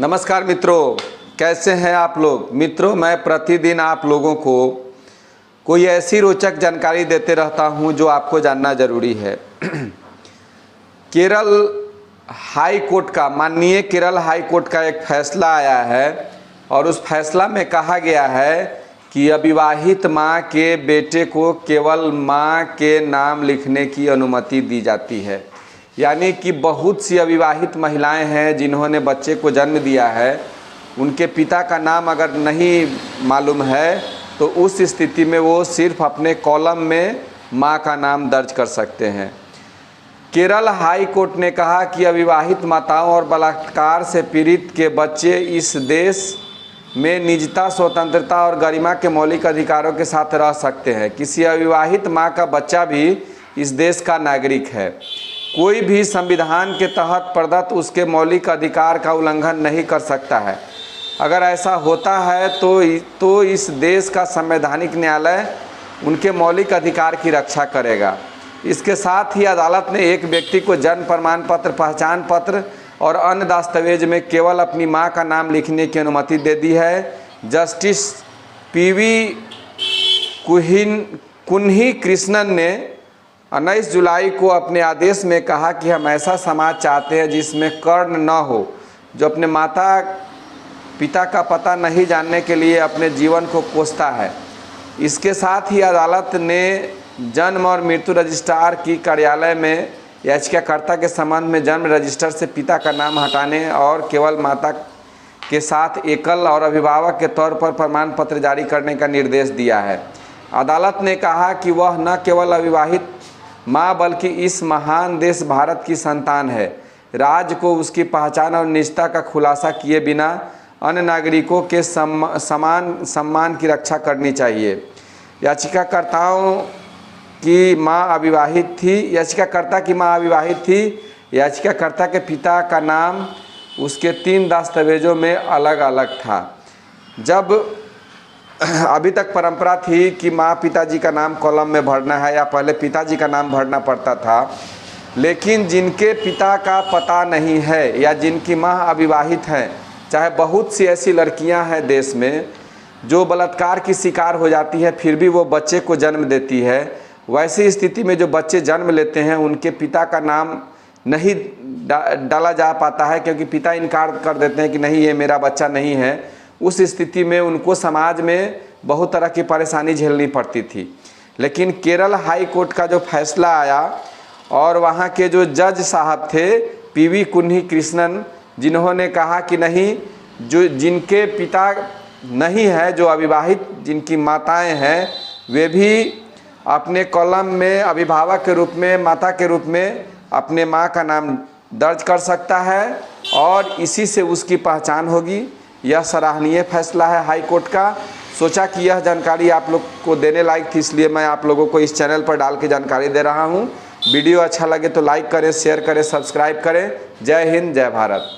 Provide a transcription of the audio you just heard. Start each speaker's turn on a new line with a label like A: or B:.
A: नमस्कार मित्रों, कैसे हैं आप लोग। मित्रों, मैं प्रतिदिन आप लोगों को कोई ऐसी रोचक जानकारी देते रहता हूं जो आपको जानना ज़रूरी है। केरल हाई कोर्ट का, माननीय केरल हाई कोर्ट का एक फैसला आया है और उस फैसला में कहा गया है कि अविवाहित मां के बेटे को केवल मां के नाम लिखने की अनुमति दी जाती है। यानी कि बहुत सी अविवाहित महिलाएं हैं जिन्होंने बच्चे को जन्म दिया है, उनके पिता का नाम अगर नहीं मालूम है तो उस स्थिति में वो सिर्फ अपने कॉलम में मां का नाम दर्ज कर सकते हैं। केरल हाई कोर्ट ने कहा कि अविवाहित माताओं और बलात्कार से पीड़ित के बच्चे इस देश में निजता, स्वतंत्रता और गरिमा के मौलिक अधिकारों के साथ रह सकते हैं। किसी अविवाहित मां का बच्चा भी इस देश का नागरिक है। कोई भी संविधान के तहत प्रदत्त उसके मौलिक अधिकार का उल्लंघन नहीं कर सकता है। अगर ऐसा होता है तो इस देश का संवैधानिक न्यायालय उनके मौलिक अधिकार की रक्षा करेगा। इसके साथ ही अदालत ने एक व्यक्ति को जन्म प्रमाण पत्र, पहचान पत्र और अन्य दस्तावेज में केवल अपनी मां का नाम लिखने की अनुमति दे दी है। जस्टिस पीवी कुन्ही कृष्णन ने 19 जुलाई को अपने आदेश में कहा कि हम ऐसा समाज चाहते हैं जिसमें कर्ण न हो, जो अपने माता पिता का पता नहीं जानने के लिए अपने जीवन को कोसता है। इसके साथ ही अदालत ने जन्म और मृत्यु रजिस्ट्रार की कार्यालय में याचिकाकर्ता के संबंध में जन्म रजिस्टर से पिता का नाम हटाने और केवल माता के साथ एकल और अभिभावक के तौर पर प्रमाण पत्र जारी करने का निर्देश दिया है। अदालत ने कहा कि वह न केवल अविवाहित माँ बल्कि इस महान देश भारत की संतान है। राज्य को उसकी पहचान और निजता का खुलासा किए बिना अन्य नागरिकों के समान सम्मान की रक्षा करनी चाहिए। याचिकाकर्ताओं की माँ अविवाहित थी। याचिकाकर्ता की माँ अविवाहित थी। याचिकाकर्ता के पिता का नाम उसके 3 दस्तावेजों में अलग अलग था। जब अभी तक परंपरा थी कि माँ पिताजी का नाम कॉलम में भरना है या पहले पिताजी का नाम भरना पड़ता था, लेकिन जिनके पिता का पता नहीं है या जिनकी माँ अविवाहित हैं, चाहे बहुत सी ऐसी लड़कियां हैं देश में जो बलात्कार की शिकार हो जाती है फिर भी वो बच्चे को जन्म देती है, वैसी स्थिति में जो बच्चे जन्म लेते हैं उनके पिता का नाम नहीं डाला जा पाता है क्योंकि पिता इनकार कर देते हैं कि नहीं, ये मेरा बच्चा नहीं है। उस स्थिति में उनको समाज में बहुत तरह की परेशानी झेलनी पड़ती थी। लेकिन केरल हाई कोर्ट का जो फैसला आया और वहाँ के जो जज साहब थे पीवी कुन्ही कृष्णन, जिन्होंने कहा कि नहीं, जो जिनके पिता नहीं है, जो अविवाहित जिनकी माताएं हैं, वे भी अपने कॉलम में अभिभावक के रूप में, माता के रूप में अपने माँ का नाम दर्ज कर सकता है और इसी से उसकी पहचान होगी। यह सराहनीय फैसला है हाई कोर्ट का। सोचा कि यह जानकारी आप लोग को देने लायक थी, इसलिए मैं आप लोगों को इस चैनल पर डाल के जानकारी दे रहा हूं। वीडियो अच्छा लगे तो लाइक करें, शेयर करें, सब्सक्राइब करें। जय हिंद, जय भारत।